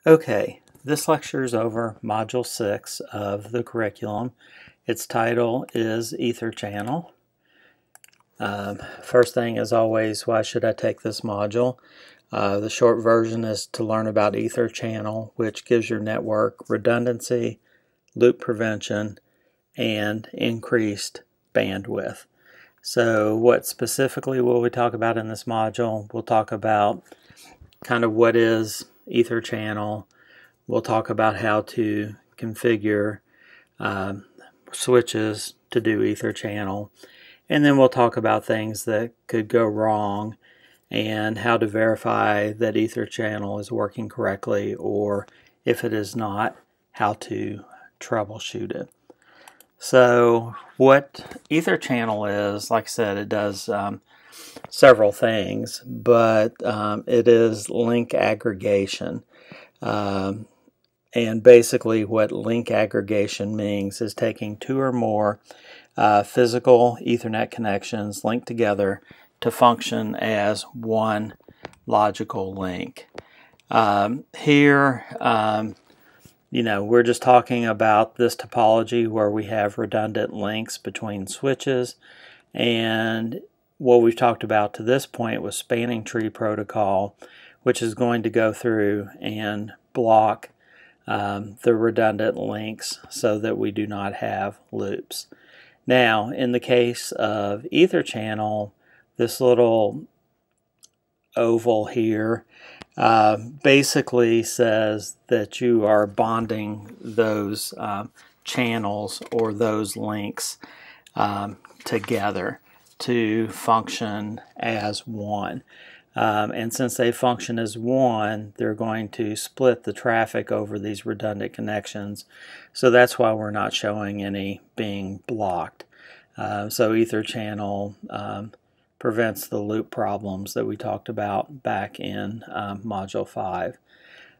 Okay, this lecture is over Module 6 of the curriculum. Its title is EtherChannel. First thing, as always, why should I take this module? The short version is to learn about EtherChannel, which gives your network redundancy, loop prevention, and increased bandwidth. So what specifically will we talk about in this module? We'll talk about kind of what is EtherChannel. We'll talk about how to configure switches to do EtherChannel, and then we'll talk about things that could go wrong and how to verify that EtherChannel is working correctly, or if it is not, how to troubleshoot it. So what EtherChannel is, like I said, it does several things, but it is link aggregation. And basically what link aggregation means is taking two or more physical Ethernet connections linked together to function as one logical link. Here, we're just talking about this topology where we have redundant links between switches, and what we've talked about to this point was spanning tree protocol, which is going to go through and block the redundant links so that we do not have loops. Now, in the case of EtherChannel, this little oval here basically says that you are bonding those channels or those links together to function as one. And since they function as one, they're going to split the traffic over these redundant connections. So that's why we're not showing any being blocked. So EtherChannel prevents the loop problems that we talked about back in Module 5.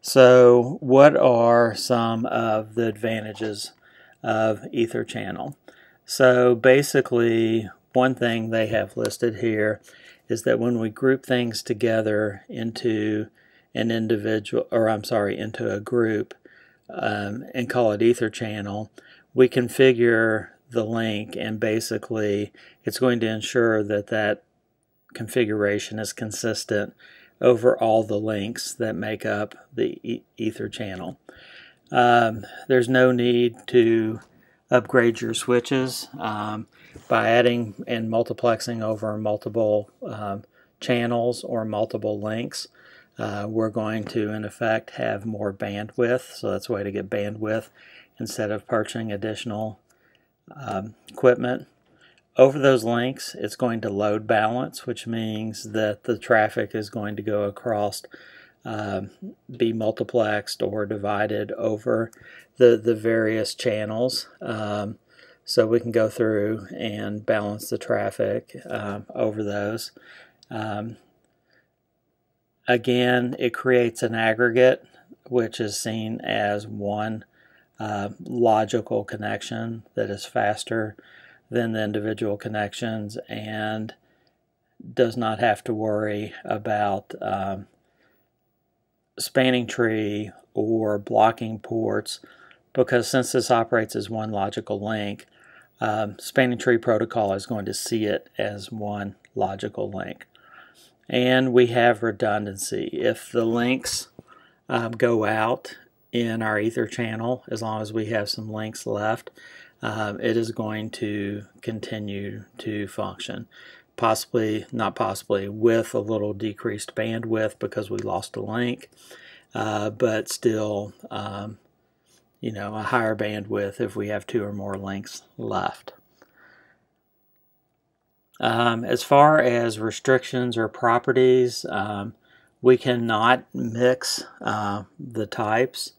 So what are some of the advantages of EtherChannel? So basically, one thing they have listed here is that when we group things together into an individual, into a group and call it EtherChannel, we configure the link, and basically it's going to ensure that that configuration is consistent over all the links that make up the EtherChannel. There's no need to upgrade your switches by adding and multiplexing over multiple channels or multiple links. We're going to, in effect, have more bandwidth, so that's a way to get bandwidth instead of purchasing additional equipment. Over those links, it's going to load balance, which means that the traffic is going to go across, be multiplexed or divided over the various channels. So we can go through and balance the traffic over those. Again, it creates an aggregate, which is seen as one logical connection that is faster than the individual connections and does not have to worry about spanning tree or blocking ports, because since this operates as one logical link, spanning tree protocol is going to see it as one logical link. And we have redundancy. If the links go out in our Etherchannel, as long as we have some links left, it is going to continue to function. Not possibly, with a little decreased bandwidth because we lost a link, but still, a higher bandwidth if we have two or more links left. As far as restrictions or properties, we cannot mix the types.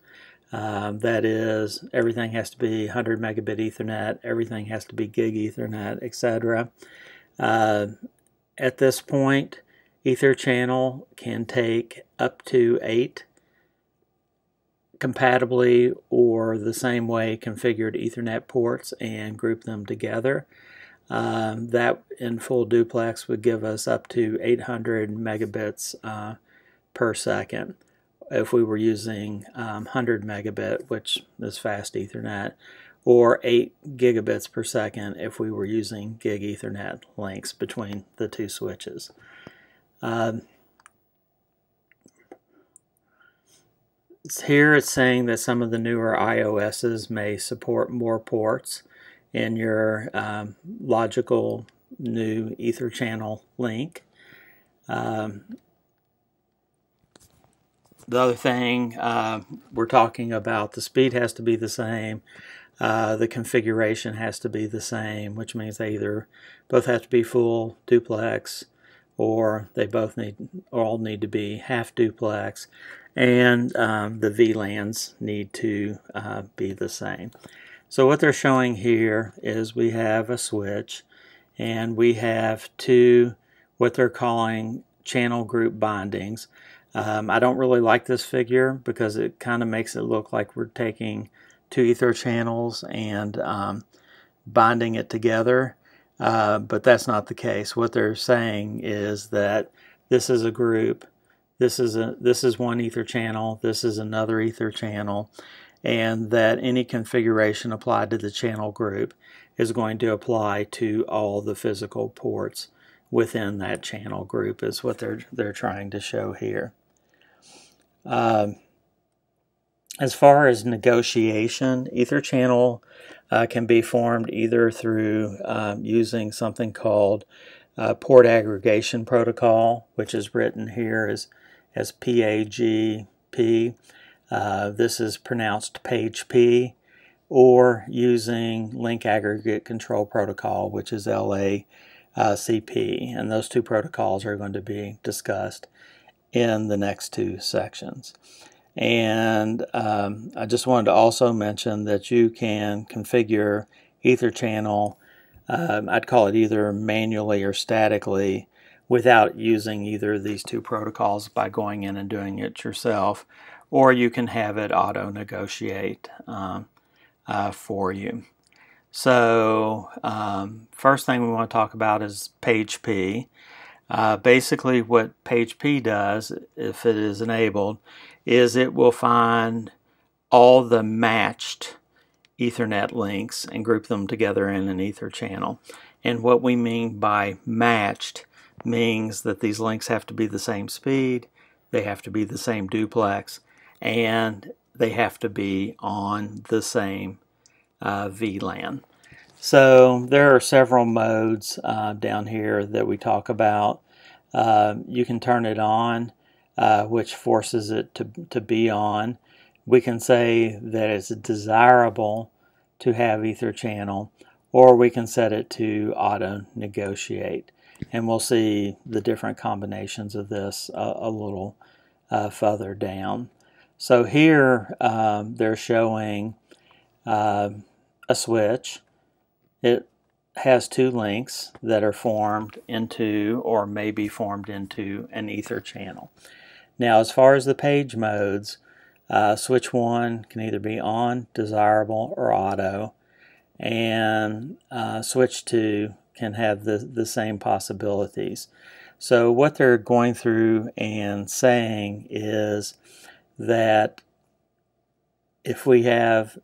That is, everything has to be 100 megabit Ethernet, everything has to be gig Ethernet, etc. At this point, EtherChannel can take up to 8 compatibly or the same way configured Ethernet ports and group them together. That in full duplex would give us up to 800 megabits per second. if we were using 100 megabit, which is fast Ethernet, or 8 gigabits per second if we were using gig Ethernet links between the two switches. Here it's saying that some of the newer iOSs may support more ports in your logical new EtherChannel link. The other thing we're talking about, the speed has to be the same. The configuration has to be the same, which means they either both have to be full duplex, or they both all need to be half duplex, and the VLANs need to be the same. So what they're showing here is we have a switch, and we have two what they're calling channel group bindings. I don't really like this figure because it kind of makes it look like we're taking two ether channels and binding it together, but that's not the case. What they're saying is that this is a group, this is one ether channel, this is another ether channel, and that any configuration applied to the channel group is going to apply to all the physical ports within that channel group, is what they're trying to show here. As far as negotiation, EtherChannel can be formed either through using something called Port Aggregation Protocol, which is written here as PAGP. This is pronounced PAGE-P, or using Link Aggregate Control Protocol, which is LACP. And those two protocols are going to be discussed in the next two sections. And I just wanted to also mention that you can configure EtherChannel, I'd call it either manually or statically, without using either of these two protocols by going in and doing it yourself, or you can have it auto-negotiate for you. So first thing we want to talk about is PAGE-P. Basically what PAGE-P does, if it is enabled, is it will find all the matched Ethernet links and group them together in an ether channel. And what we mean by matched means that these links have to be the same speed, they have to be the same duplex, and they have to be on the same VLAN. So there are several modes down here that we talk about. You can turn it on, which forces it to be on. We can say that it's desirable to have EtherChannel, or we can set it to auto-negotiate. And we'll see the different combinations of this a little further down. So here they're showing a switch. It has two links that are formed into, or may be formed into, an ether channel. Now, as far as the page modes, switch 1 can either be on, desirable, or auto, and switch 2 can have the same possibilities. So what they're going through and saying is that if we have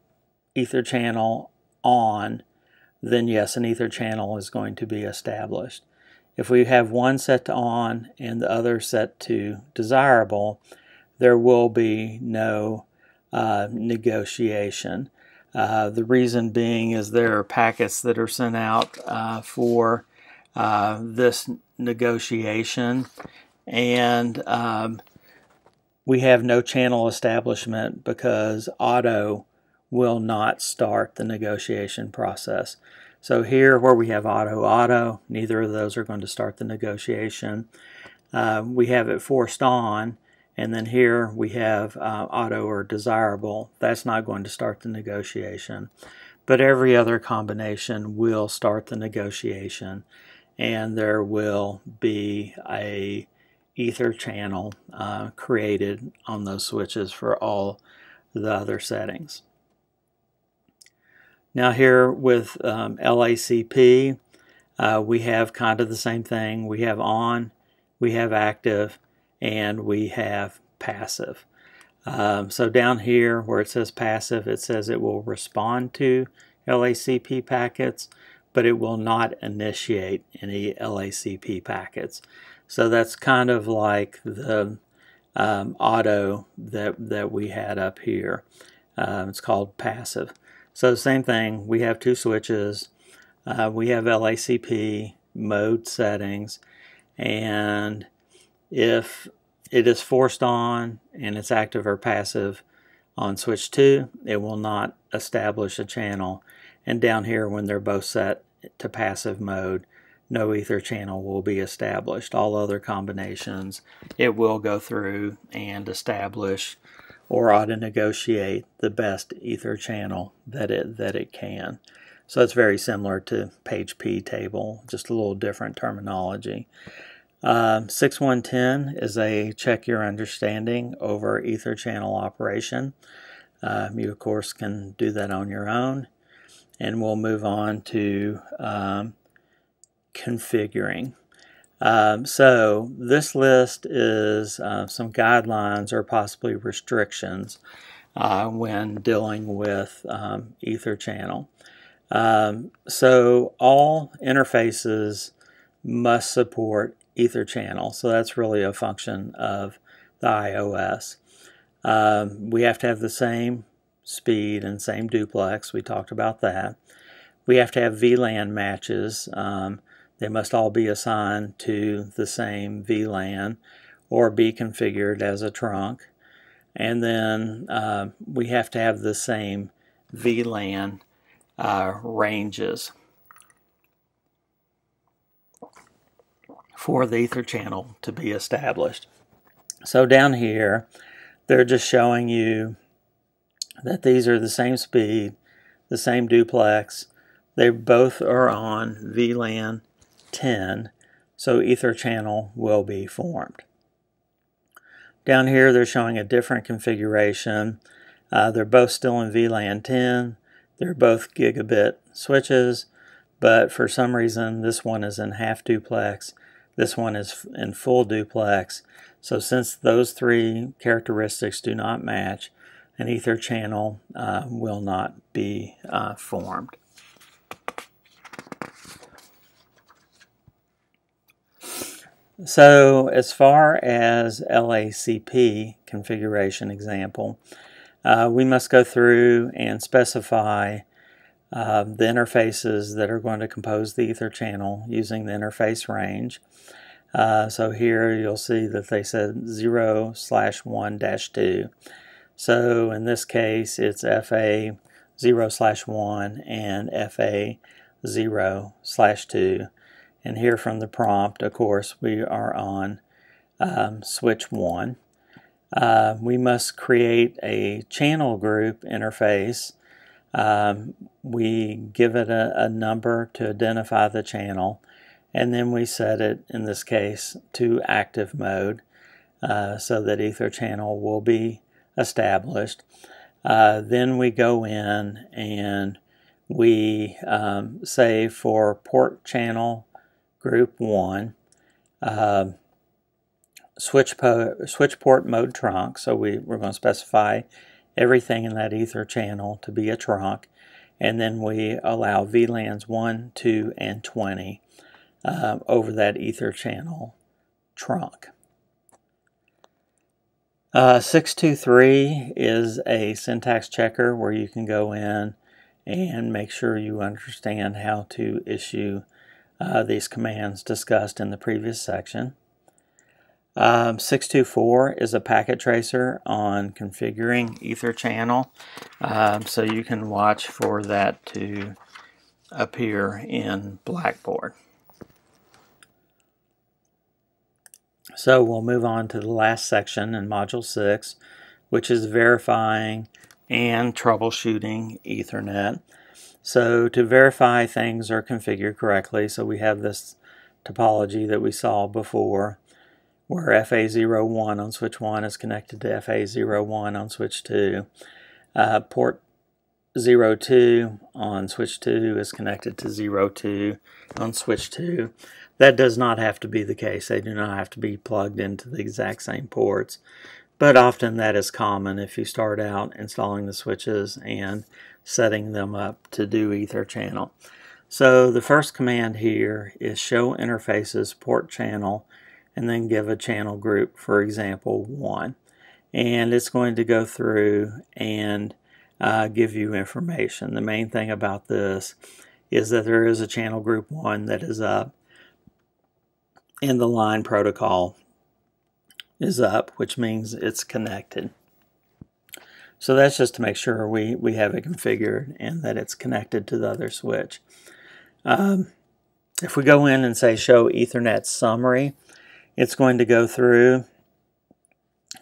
ether channel on, then yes, an ether channel is going to be established. If we have one set to on and the other set to desirable, there will be no negotiation. The reason being is there are packets that are sent out for this negotiation, and we have no channel establishment because auto will not start the negotiation process. So here where we have auto, neither of those are going to start the negotiation. We have it forced on, and then here we have auto or desirable. That's not going to start the negotiation. But every other combination will start the negotiation, and there will be a ether channel created on those switches for all the other settings. Now here with LACP, we have kind of the same thing. We have on, we have active, and we have passive. So down here where it says passive, it says it will respond to LACP packets, but it will not initiate any LACP packets. So that's kind of like the auto that we had up here. It's called passive. So same thing, we have two switches. We have LACP mode settings, and if it is forced on and it's active or passive on switch 2, it will not establish a channel. And down here, when they're both set to passive mode, no ether channel will be established. All other combinations, it will go through and establish or auto-negotiate the best ether channel that it can. So it's very similar to page P table, just a little different terminology. 6110 is a check your understanding over ether channel operation. You of course can do that on your own, and we'll move on to configuring. So this list is some guidelines or possibly restrictions when dealing with ether channel. So all interfaces must support ether channel, so that's really a function of the iOS. We have to have the same speed and same duplex. We talked about that. We have to have VLAN matches. They must all be assigned to the same VLAN or be configured as a trunk. And then we have to have the same VLAN ranges for the ether channel to be established. So down here, they're just showing you that these are the same speed, the same duplex. They both are on VLAN 10, so ether channel will be formed. Down here, they're showing a different configuration. They're both still in VLAN 10. They're both gigabit switches, but for some reason, this one is in half duplex. This one is in full duplex. So since those three characteristics do not match, an ether channel will not be formed. So as far as LACP configuration example, we must go through and specify the interfaces that are going to compose the ether channel using the interface range. So here you'll see that they said 0/1-2. So in this case it's FA 0/1 and FA 0/2. And here from the prompt, of course, we are on switch 1. We must create a channel group interface. We give it a number to identify the channel, and then we set it, in this case, to active mode so that ether channel will be established. Then we go in and we say for port channel group 1, switch port mode trunk, so we're going to specify everything in that ether channel to be a trunk, and then we allow VLANs 1, 2, and 20 over that ether channel trunk. 623 is a syntax checker where you can go in and make sure you understand how to issue these commands discussed in the previous section. 624 is a packet tracer on configuring ether channel, so you can watch for that to appear in Blackboard. So we'll move on to the last section in Module 6, which is verifying and troubleshooting Ethernet. So to verify things are configured correctly, so we have this topology that we saw before, where FA01 on switch 1 is connected to FA01 on switch 2. Port 02 on switch 2 is connected to 02 on switch 2. That does not have to be the case. They do not have to be plugged into the exact same ports. but often that is common if you start out installing the switches and setting them up to do EtherChannel. So the first command here is show interfaces port channel and then give a channel group, for example 1. And it's going to go through and give you information. The main thing about this is that there is a channel group 1 that is up and the line protocol is up, which means it's connected. So that's just to make sure we have it configured and that it's connected to the other switch. If we go in and say show Ethernet summary, it's going to go through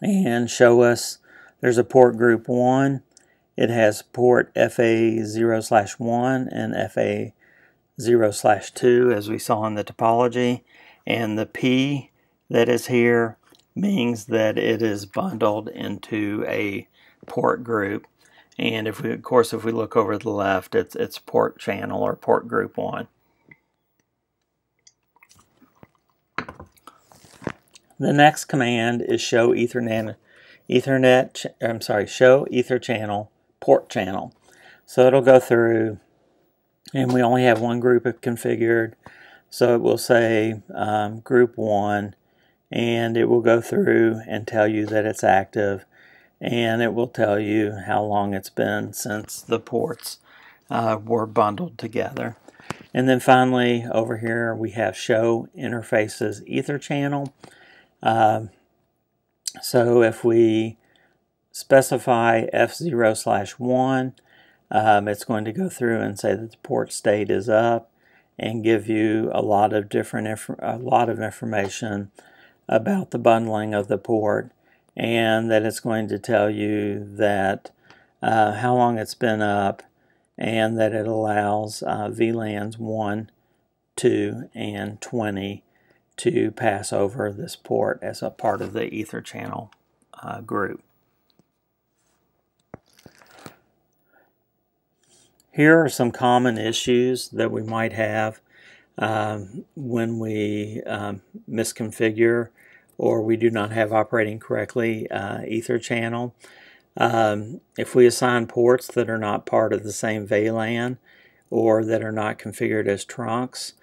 and show us there's a port group 1. It has port FA0/1 and FA0/2 as we saw in the topology, and the P that is here means that it is bundled into a port group. And if we, of course, if we look over to the left, it's port channel or port group 1. The next command is show show EtherChannel port channel. So it'll go through, and we only have one group configured. So it will say group 1, and it will go through and tell you that it's active. And it will tell you how long it's been since the ports were bundled together. And then finally over here we have show interfaces EtherChannel. So if we specify F0/1, it's going to go through and say that the port state is up and give you a lot of information about the bundling of the port, and that it's going to tell you that how long it's been up, and that it allows VLANs 1, 2, and 20 to pass over this port as a part of the EtherChannel group. Here are some common issues that we might have when we misconfigure or we do not have operating correctly EtherChannel. If we assign ports that are not part of the same VLAN or that are not configured as trunks,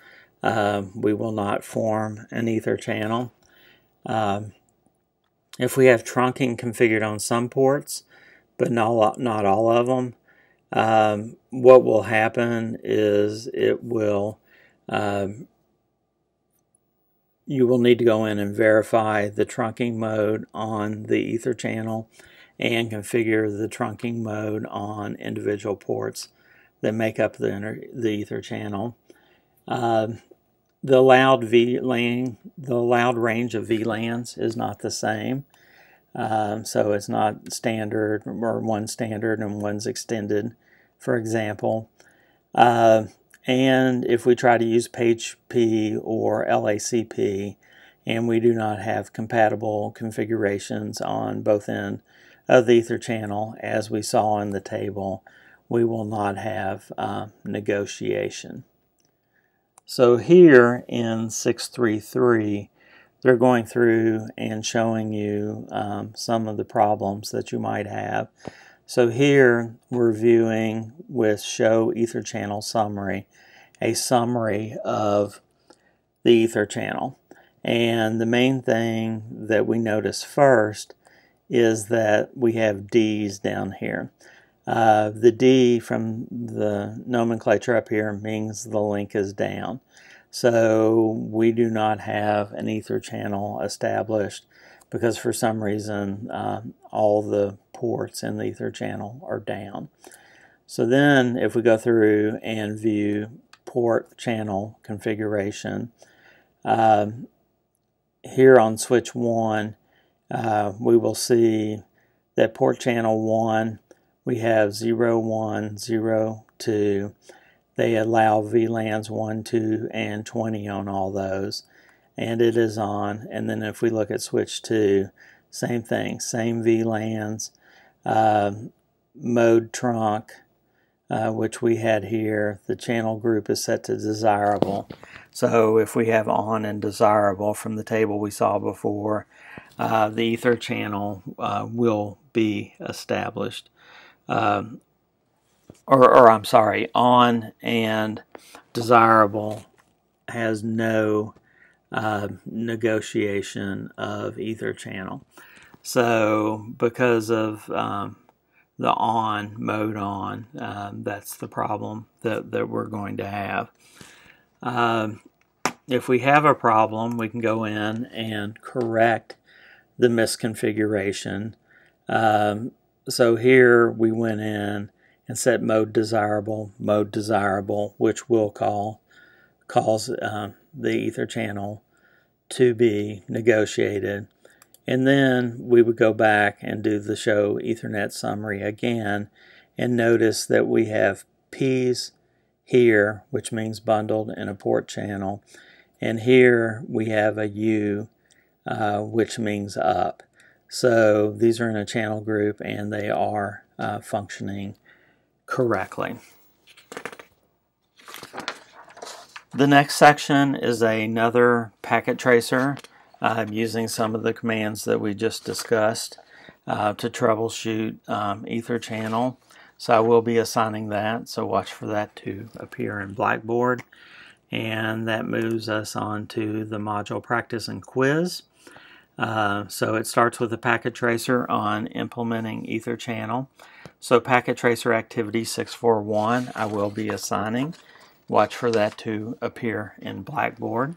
we will not form an EtherChannel. If we have trunking configured on some ports, but not all of them, what will happen is you will need to go in and verify the trunking mode on the EtherChannel and configure the trunking mode on individual ports that make up the EtherChannel. The allowed range of VLANs is not the same, so it's not standard, or one's standard and one's extended, for example. And if we try to use PHP or LACP and we do not have compatible configurations on both ends of the EtherChannel, as we saw in the table, we will not have negotiation. So here in 633, they're going through and showing you some of the problems that you might have. So here we're viewing with show EtherChannel summary, a summary of the EtherChannel. And the main thing that we notice first is that we have D's down here. The D from the nomenclature up here means the link is down. So we do not have an EtherChannel established because for some reason all the ports in the EtherChannel are down. So then if we go through and view port channel configuration, here on switch 1 we will see that port channel 1 we have 0, 1, 0, 2. They allow VLANs 1, 2, and 20 on all those, and it is on. And then if we look at switch 2, same thing, same VLANs, mode trunk, which we had here. The channel group is set to desirable. So if we have on and desirable from the table we saw before, the ether channel will be established. Or I'm sorry, on and desirable has no negotiation of ether channel. So because of the on, mode on, that's the problem that we're going to have. If we have a problem, we can go in and correct the misconfiguration. So here we went in and set mode desirable, which will calls the ether channel to be negotiated. And then we would go back and do the show Ethernet summary again, and notice that we have P's here, which means bundled in a port channel, and here we have a U, which means up. So these are in a channel group and they are functioning correctly. The next section is another packet tracer using some of the commands that we just discussed to troubleshoot ether channel. So I will be assigning that, so watch for that to appear in Blackboard. And that moves us on to the module practice and quiz. So it starts with a packet tracer on implementing ether channel. So packet tracer activity 641 I will be assigning. Watch for that to appear in Blackboard.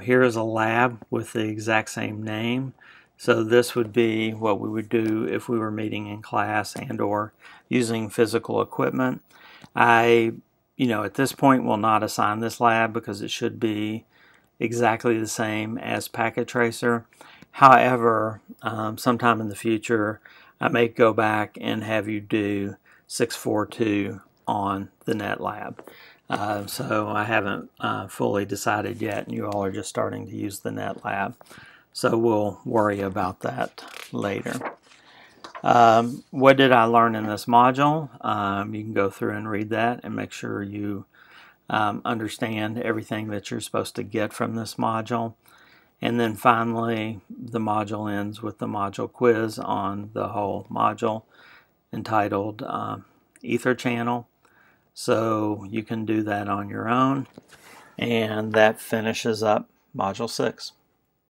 Here is a lab with the exact same name. So this would be what we would do if we were meeting in class and or using physical equipment. I, at this point will not assign this lab because it should be exactly the same as packet tracer. However, sometime in the future I may go back and have you do 642 on the net lab. So I haven't fully decided yet, and you all are just starting to use the net lab. So we'll worry about that later. What did I learn in this module? You can go through and read that and make sure you understand everything that you're supposed to get from this module. And then finally, the module ends with the module quiz on the whole module entitled Ether Channel. So you can do that on your own, and that finishes up Module 6.